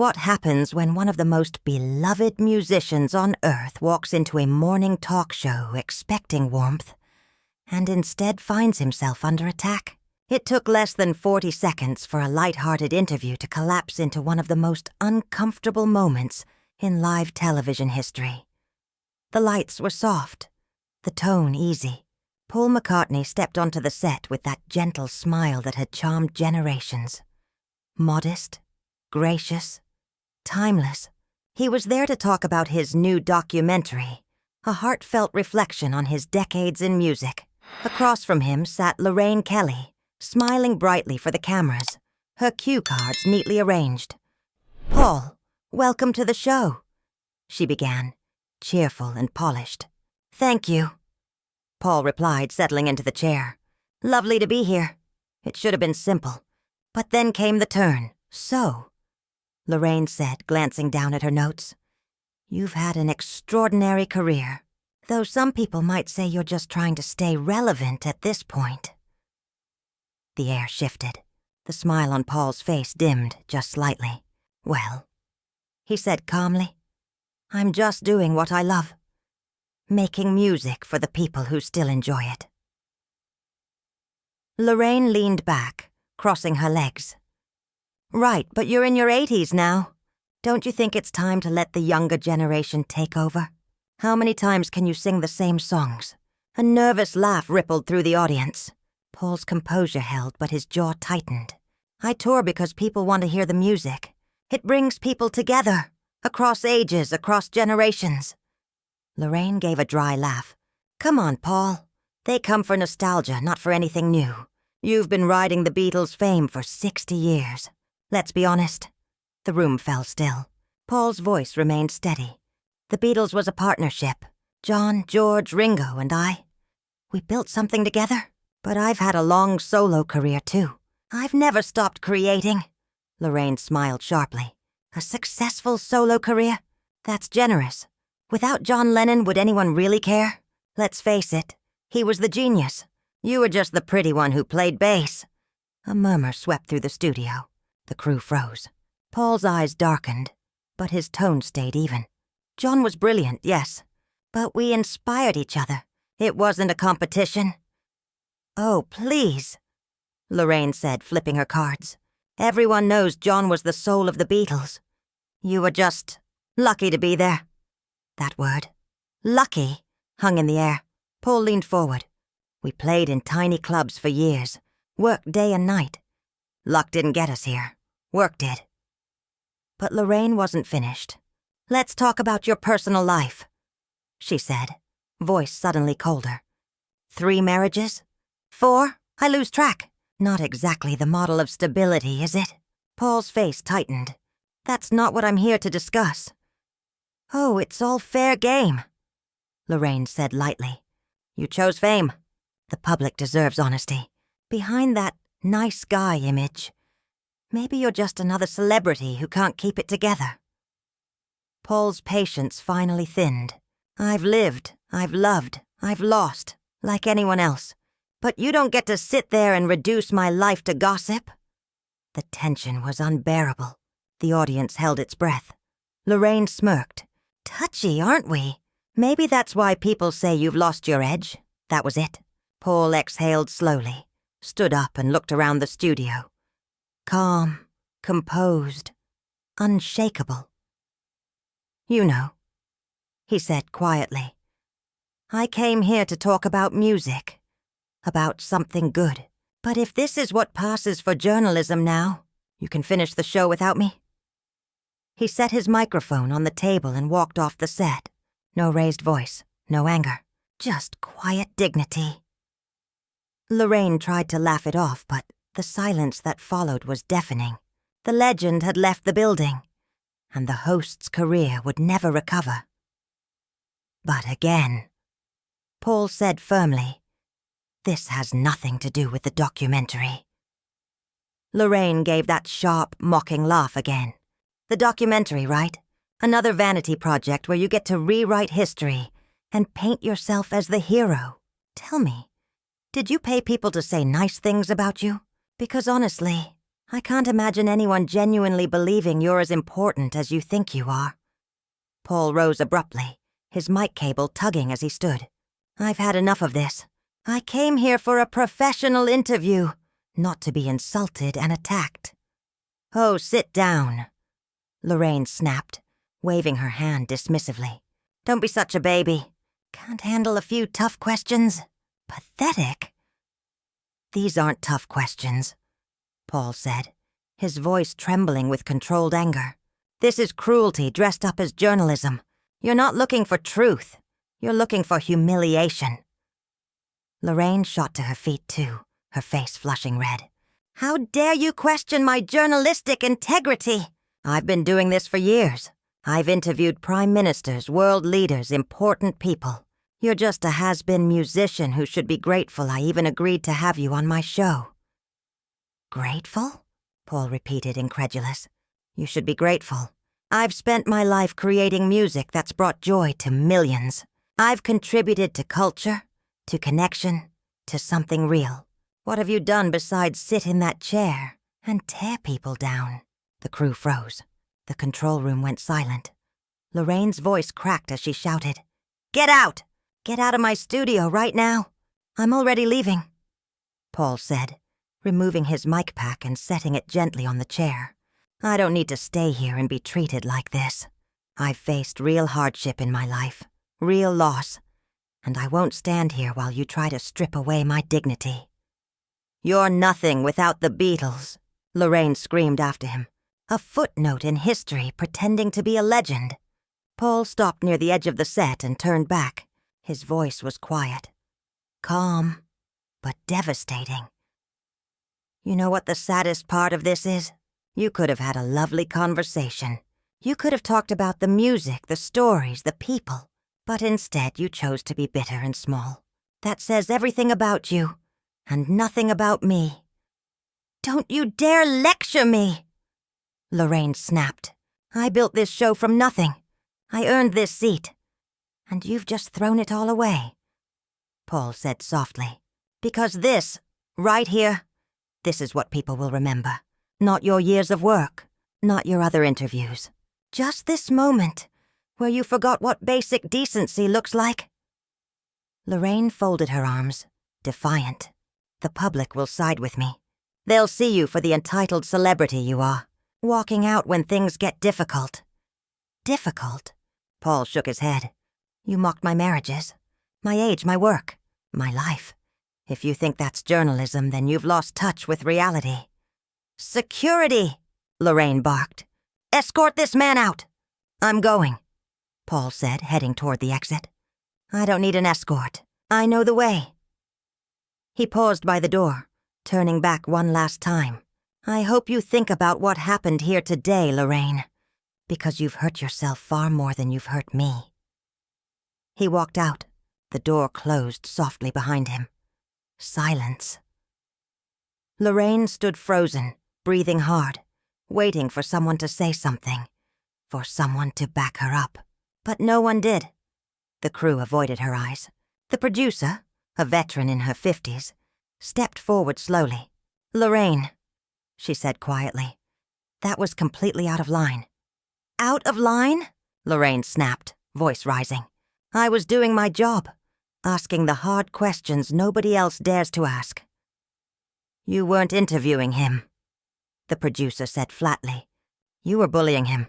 What happens when one of the most beloved musicians on Earth walks into a morning talk show expecting warmth and instead finds himself under attack? It took less than 40 seconds for a lighthearted interview to collapse into one of the most uncomfortable moments in live television history. The lights were soft, the tone easy. Paul McCartney stepped onto the set with that gentle smile that had charmed generations. Modest, gracious, timeless. He was there to talk about his new documentary, a heartfelt reflection on his decades in music. Across from him sat Lorraine Kelly, smiling brightly for the cameras, her cue cards neatly arranged. "Paul, welcome to the show," she began, cheerful and polished. "Thank you," Paul replied, settling into the chair. "Lovely to be here." It should have been simple. But then came the turn. "So," Lorraine said, glancing down at her notes, "you've had an extraordinary career, though some people might say you're just trying to stay relevant at this point." The air shifted. The smile on Paul's face dimmed just slightly. "Well," he said calmly, "I'm just doing what I love. Making music for the people who still enjoy it." Lorraine leaned back, crossing her legs. "Right, but you're in your 80s now. Don't you think it's time to let the younger generation take over? How many times can you sing the same songs?" A nervous laugh rippled through the audience. Paul's composure held, but his jaw tightened. "I tour because people want to hear the music. It brings people together, across ages, across generations." Lorraine gave a dry laugh. "Come on, Paul. They come for nostalgia, not for anything new. You've been riding the Beatles' fame for 60 years. Let's be honest." The room fell still. Paul's voice remained steady. "The Beatles was a partnership. John, George, Ringo, and I. We built something together. But I've had a long solo career, too. I've never stopped creating." Lorraine smiled sharply. "A successful solo career? That's generous. Without John Lennon, would anyone really care? Let's face it, he was the genius. You were just the pretty one who played bass." A murmur swept through the studio. The crew froze. Paul's eyes darkened, but his tone stayed even. "John was brilliant, yes, but we inspired each other. It wasn't a competition." "Oh, please," Lorraine said, flipping her cards. "Everyone knows John was the soul of the Beatles. You were just lucky to be there." That word, lucky, hung in the air. Paul leaned forward. "We played in tiny clubs for years, worked day and night. Luck didn't get us here. Work did." But Lorraine wasn't finished. "Let's talk about your personal life," she said, voice suddenly colder. 3 marriages? 4? I lose track. Not exactly the model of stability, is it?" Paul's face tightened. "That's not what I'm here to discuss." "Oh, it's all fair game," Lorraine said lightly. "You chose fame. The public deserves honesty. Behind that nice guy image, maybe you're just another celebrity who can't keep it together." Paul's patience finally thinned. "I've lived, I've loved, I've lost, like anyone else. But you don't get to sit there and reduce my life to gossip." The tension was unbearable. The audience held its breath. Lorraine smirked. "Touchy, aren't we? Maybe that's why people say you've lost your edge." That was it. Paul exhaled slowly, stood up and looked around the studio. Calm, composed, unshakable. "You know," he said quietly, "I came here to talk about music, about something good. But if this is what passes for journalism now, you can finish the show without me." He set his microphone on the table and walked off the set. No raised voice, no anger, just quiet dignity. Lorraine tried to laugh it off, but the silence that followed was deafening. The legend had left the building, and the host's career would never recover. "But again," Paul said firmly, "this has nothing to do with the documentary." Lorraine gave that sharp, mocking laugh again. "The documentary, right? Another vanity project where you get to rewrite history and paint yourself as the hero. Tell me, did you pay people to say nice things about you? Because honestly, I can't imagine anyone genuinely believing you're as important as you think you are. Paul rose abruptly, his mic cable tugging as he stood. I've had enough of this. I came here for a professional interview, not to be insulted and attacked. Oh, sit down, Lorraine snapped, waving her hand dismissively. Don't be such a baby. Can't handle a few tough questions? Pathetic. These aren't tough questions, Paul said, his voice trembling with controlled anger. This is cruelty dressed up as journalism. You're not looking for truth. You're looking for humiliation. Lorraine shot to her feet too, her face flushing red. How dare you question my journalistic integrity? I've been doing this for years. I've interviewed prime ministers, world leaders, important people. You're just a has-been musician who should be grateful I even agreed to have you on my show. Grateful? Paul repeated, incredulous. You should be grateful. I've spent my life creating music that's brought joy to millions. I've contributed to culture, to connection, to something real. What have you done besides sit in that chair and tear people down? The crew froze. The control room went silent. Lorraine's voice cracked as she shouted, Get out! Get out of my studio right now. I'm already leaving, Paul said, removing his mic pack and setting it gently on the chair. I don't need to stay here and be treated like this. I've faced real hardship in my life, real loss, and I won't stand here while you try to strip away my dignity. You're nothing without the Beatles, Lorraine screamed after him. A footnote in history pretending to be a legend. Paul stopped near the edge of the set and turned back. His voice was quiet, calm, but devastating. You know what the saddest part of this is? You could have had a lovely conversation. You could have talked about the music, the stories, the people, but instead you chose to be bitter and small. That says everything about you, and nothing about me. Don't you dare lecture me! Lorraine snapped. I built this show from nothing. I earned this seat. And you've just thrown it all away, Paul said softly. Because this, right here, this is what people will remember. Not your years of work, not your other interviews. Just this moment, where you forgot what basic decency looks like. Lorraine folded her arms, defiant. The public will side with me. They'll see you for the entitled celebrity you are, walking out when things get difficult. Difficult? Paul shook his head. You mocked my marriages, my age, my work, my life. If you think that's journalism, then you've lost touch with reality. Security, Lorraine barked. Escort this man out. I'm going, Paul said, heading toward the exit. I don't need an escort. I know the way. He paused by the door, turning back one last time. I hope you think about what happened here today, Lorraine, because you've hurt yourself far more than you've hurt me. He walked out. The door closed softly behind him. Silence. Lorraine stood frozen, breathing hard, waiting for someone to say something, for someone to back her up. But no one did. The crew avoided her eyes. The producer, a veteran in her 50s, stepped forward slowly. Lorraine, she said quietly. That was completely out of line. Out of line? Lorraine snapped, voice rising. I was doing my job, asking the hard questions nobody else dares to ask. You weren't interviewing him, the producer said flatly. You were bullying him.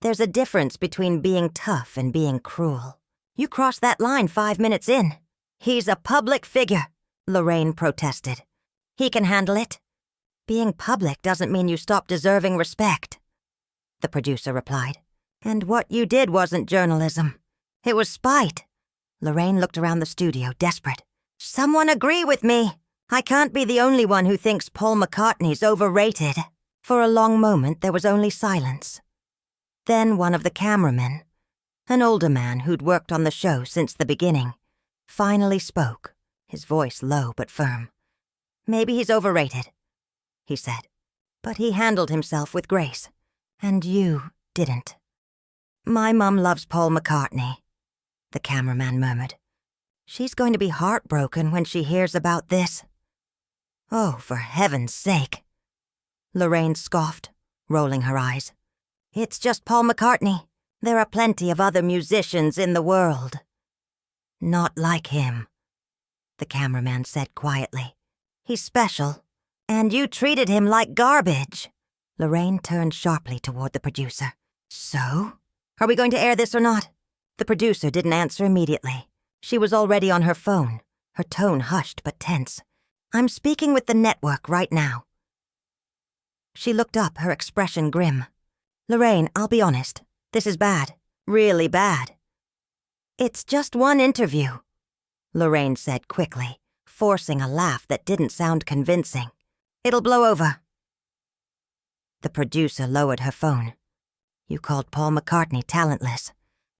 There's a difference between being tough and being cruel. You crossed that line 5 minutes in. He's a public figure, Lorraine protested. He can handle it. Being public doesn't mean you stop deserving respect, the producer replied. And what you did wasn't journalism. It was spite. Lorraine looked around the studio, desperate. Someone agree with me. I can't be the only one who thinks Paul McCartney's overrated. For a long moment, there was only silence. Then one of the cameramen, an older man who'd worked on the show since the beginning, finally spoke, his voice low but firm. Maybe he's overrated, he said. But he handled himself with grace. And you didn't. My mum loves Paul McCartney, the cameraman murmured. She's going to be heartbroken when she hears about this. Oh, for heaven's sake. Lorraine scoffed, rolling her eyes. "It's just Paul McCartney. There are plenty of other musicians in the world." "Not like him," the cameraman said quietly. "He's special. And you treated him like garbage." Lorraine turned sharply toward the producer. "So? Are we going to air this or not?" The producer didn't answer immediately. She was already on her phone, her tone hushed but tense. "I'm speaking with the network right now." She looked up, her expression grim. "Lorraine, I'll be honest. This is bad. Really bad." "It's just one interview," Lorraine said quickly, forcing a laugh that didn't sound convincing. "It'll blow over." The producer lowered her phone. "You called Paul McCartney talentless.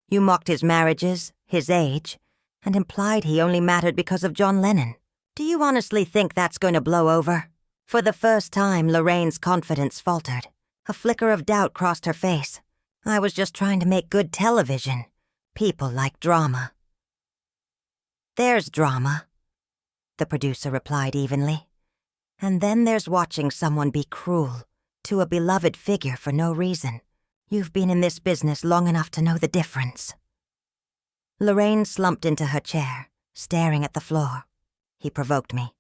You mocked his marriages, his age, and implied he only mattered because of John Lennon. Do you honestly think that's going to blow over?" For the first time, Lorraine's confidence faltered. A flicker of doubt crossed her face. "I was just trying to make good television. People like drama." "There's drama," the producer replied evenly. "And then there's watching someone be cruel to a beloved figure for no reason. You've been in this business long enough to know the difference." Lorraine slumped into her chair, staring at the floor. "He provoked me.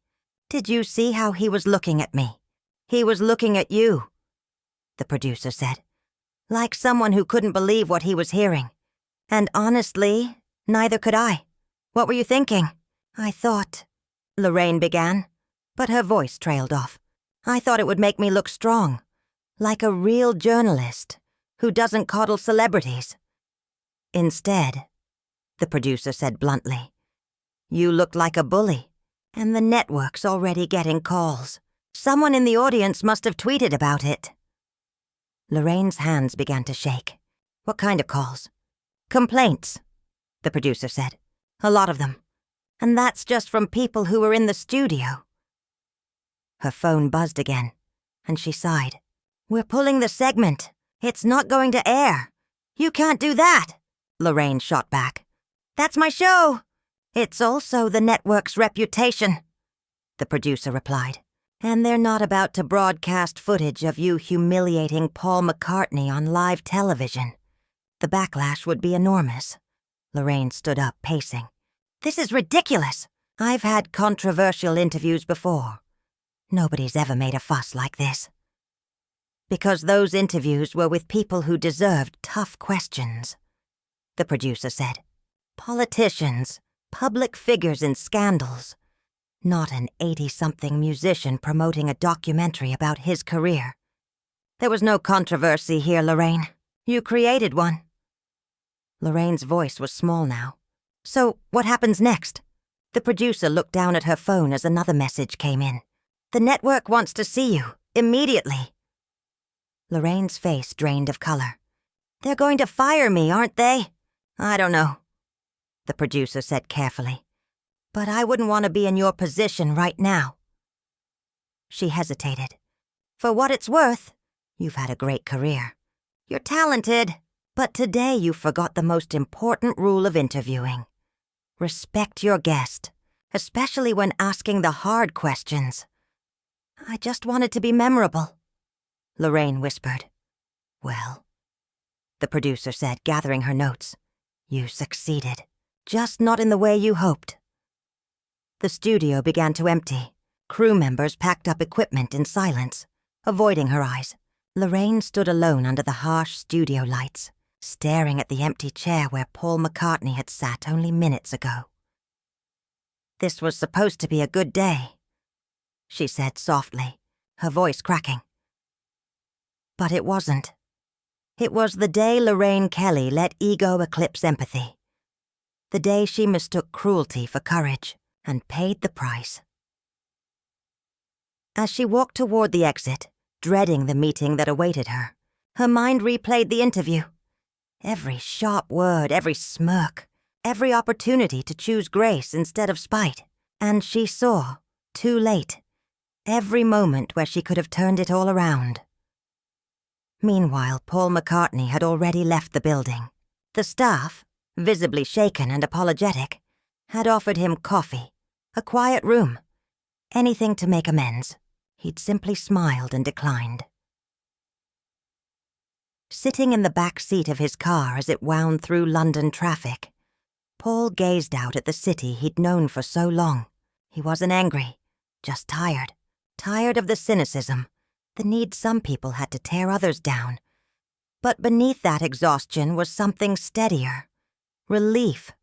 Did you see how he was looking at me? He was looking at you," the producer said, "like someone who couldn't believe what he was hearing. And honestly, neither could I. What were you thinking?" "I thought," Lorraine began, but her voice trailed off. "I thought it would make me look strong, like a real journalist who doesn't coddle celebrities. Instead," the producer said bluntly, "you looked like a bully, and the network's already getting calls. Someone in the audience must have tweeted about it." Lorraine's hands began to shake. "What kind of calls?" "Complaints," the producer said. "A lot of them. And that's just from people who were in the studio." Her phone buzzed again, and she sighed. "We're pulling the segment. It's not going to air." "You can't do that," Lorraine shot back. "That's my show." "It's also the network's reputation," the producer replied. "And they're not about to broadcast footage of you humiliating Paul McCartney on live television. The backlash would be enormous." Lorraine stood up, pacing. "This is ridiculous. I've had controversial interviews before. Nobody's ever made a fuss like this." "Because those interviews were with people who deserved tough questions," the producer said. "Politicians, public figures in scandals. Not an 80-something musician promoting a documentary about his career. There was no controversy here, Lorraine. You created one." Lorraine's voice was small now. "So what happens next?" The producer looked down at her phone as another message came in. "The network wants to see you, immediately." Lorraine's face drained of color. "They're going to fire me, aren't they?" "I don't know," the producer said carefully. "But I wouldn't want to be in your position right now." She hesitated. "For what it's worth, you've had a great career. You're talented, but today you forgot the most important rule of interviewing. Respect your guest, especially when asking the hard questions." "I just wanted to be memorable," Lorraine whispered. "Well," the producer said, gathering her notes, "you succeeded, just not in the way you hoped." The studio began to empty. Crew members packed up equipment in silence, avoiding her eyes. Lorraine stood alone under the harsh studio lights, staring at the empty chair where Paul McCartney had sat only minutes ago. "This was supposed to be a good day," she said softly, her voice cracking. But it wasn't. It was the day Lorraine Kelly let ego eclipse empathy. The day she mistook cruelty for courage and paid the price. As she walked toward the exit, dreading the meeting that awaited her, her mind replayed the interview. Every sharp word, every smirk, every opportunity to choose grace instead of spite. And she saw, too late, every moment where she could have turned it all around. Meanwhile, Paul McCartney had already left the building. The staff, visibly shaken and apologetic, had offered him coffee, a quiet room, anything to make amends. He'd simply smiled and declined. Sitting in the back seat of his car as it wound through London traffic, Paul gazed out at the city he'd known for so long. He wasn't angry, just tired. Tired of the cynicism, the need some people had to tear others down. But beneath that exhaustion was something steadier. Relief.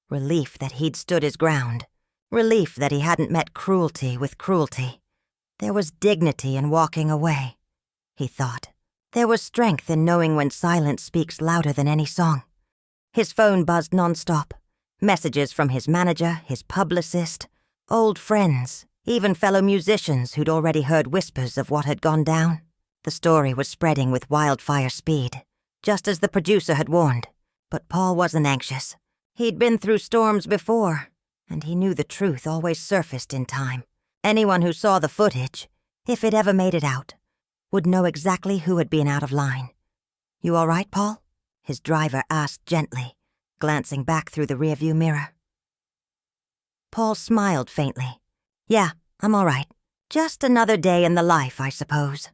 Relief that he'd stood his ground. Relief that he hadn't met cruelty with cruelty. There was dignity in walking away, he thought. There was strength in knowing when silence speaks louder than any song. His phone buzzed nonstop. Messages from his manager, his publicist, old friends, even fellow musicians who'd already heard whispers of what had gone down. The story was spreading with wildfire speed, just as the producer had warned. But Paul wasn't anxious. He'd been through storms before, and he knew the truth always surfaced in time. Anyone who saw the footage, if it ever made it out, would know exactly who had been out of line. "You all right, Paul?" his driver asked gently, glancing back through the rearview mirror. Paul smiled faintly. "Yeah, I'm all right. Just another day in the life, I suppose."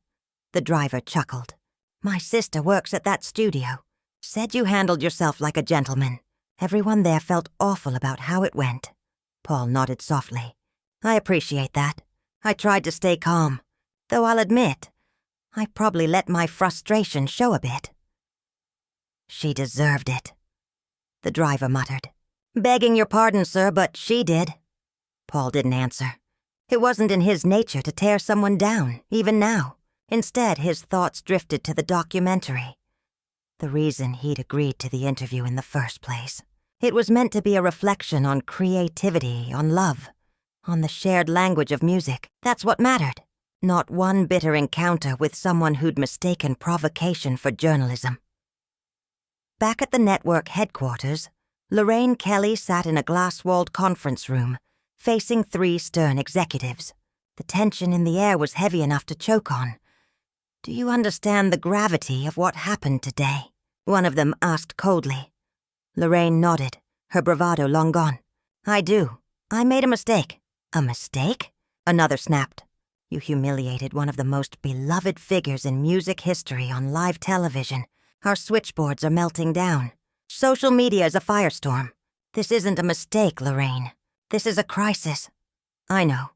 The driver chuckled. "My sister works at that studio. Said you handled yourself like a gentleman. Everyone there felt awful about how it went." Paul nodded softly. "I appreciate that. I tried to stay calm, though I'll admit, I probably let my frustration show a bit." "She deserved it," the driver muttered. "Begging your pardon, sir, but she did." Paul didn't answer. It wasn't in his nature to tear someone down, even now. Instead, his thoughts drifted to the documentary. The reason he'd agreed to the interview in the first place. It was meant to be a reflection on creativity, on love, on the shared language of music. That's what mattered. Not one bitter encounter with someone who'd mistaken provocation for journalism. Back at the network headquarters, Lorraine Kelly sat in a glass-walled conference room, facing 3 stern executives. The tension in the air was heavy enough to choke on. "Do you understand the gravity of what happened today?" one of them asked coldly. Lorraine nodded, her bravado long gone. "I do. I made a mistake." "A mistake?" another snapped. "You humiliated one of the most beloved figures in music history on live television. Our switchboards are melting down. Social media is a firestorm. This isn't a mistake, Lorraine. This is a crisis." "I know,"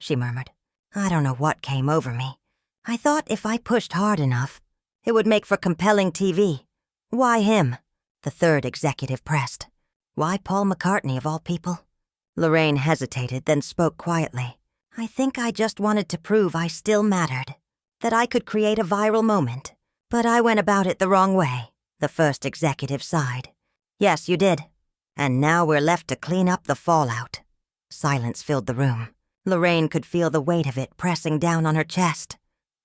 she murmured. "I don't know what came over me. I thought if I pushed hard enough, it would make for compelling TV. Why him?" the third executive pressed. "Why Paul McCartney, of all people?" Lorraine hesitated, then spoke quietly. "I think I just wanted to prove I still mattered, that I could create a viral moment. But I went about it the wrong way," the first executive sighed. "Yes, you did. And now we're left to clean up the fallout." Silence filled the room. Lorraine could feel the weight of it pressing down on her chest.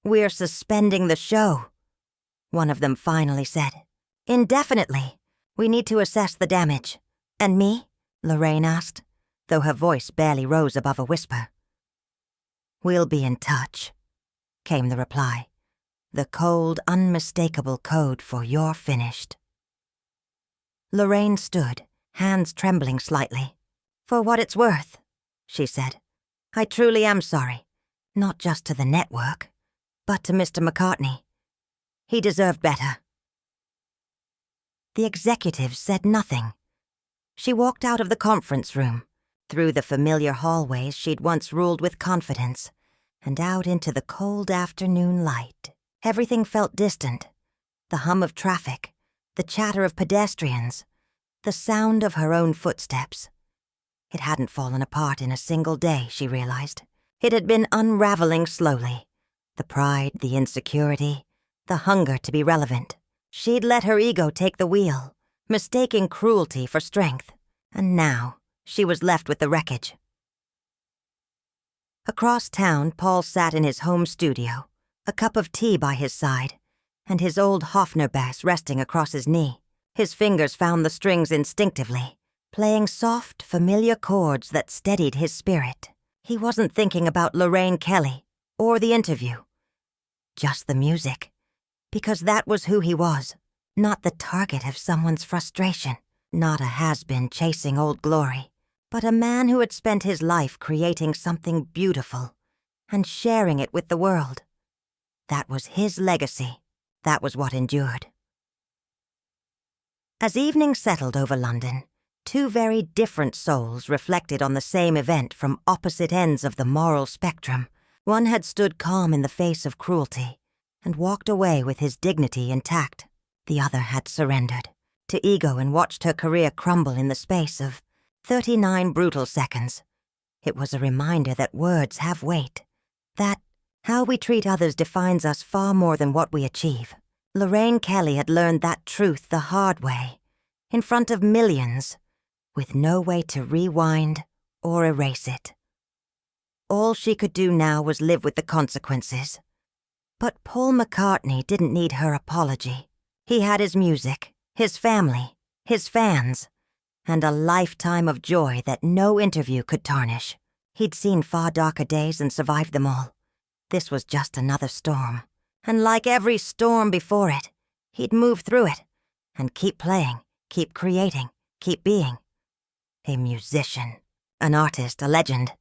"We're suspending the show," one of them finally said. "Indefinitely. We need to assess the damage." "And me?" Lorraine asked, though her voice barely rose above a whisper. "We'll be in touch," came the reply. "The cold, unmistakable code for you're finished." Lorraine stood, hands trembling slightly. "For what it's worth," she said, "I truly am sorry. Not just to the network, but to Mr. McCartney. He deserved better." The executive said nothing. She walked out of the conference room, through the familiar hallways she'd once ruled with confidence, and out into the cold afternoon light. Everything felt distant. The hum of traffic, the chatter of pedestrians, the sound of her own footsteps. It hadn't fallen apart in a single day, she realized. It had been unraveling slowly. The pride, the insecurity, the hunger to be relevant. She'd let her ego take the wheel, mistaking cruelty for strength. And now, she was left with the wreckage. Across town, Paul sat in his home studio, a cup of tea by his side, and his old Hofner bass resting across his knee. His fingers found the strings instinctively, playing soft, familiar chords that steadied his spirit. He wasn't thinking about Lorraine Kelly or the interview. Just the music, because that was who he was, not the target of someone's frustration, not a has-been chasing old glory, but a man who had spent his life creating something beautiful and sharing it with the world. That was his legacy. That was what endured. As evening settled over London, two very different souls reflected on the same event from opposite ends of the moral spectrum. One had stood calm in the face of cruelty and walked away with his dignity intact. The other had surrendered to ego and watched her career crumble in the space of 39 brutal seconds. It was a reminder that words have weight, that how we treat others defines us far more than what we achieve. Lorraine Kelly had learned that truth the hard way, in front of millions, with no way to rewind or erase it. All she could do now was live with the consequences. But Paul McCartney didn't need her apology. He had his music, his family, his fans, and a lifetime of joy that no interview could tarnish. He'd seen far darker days and survived them all. This was just another storm. And like every storm before it, he'd move through it and keep playing, keep creating, keep being. A musician, an artist, a legend.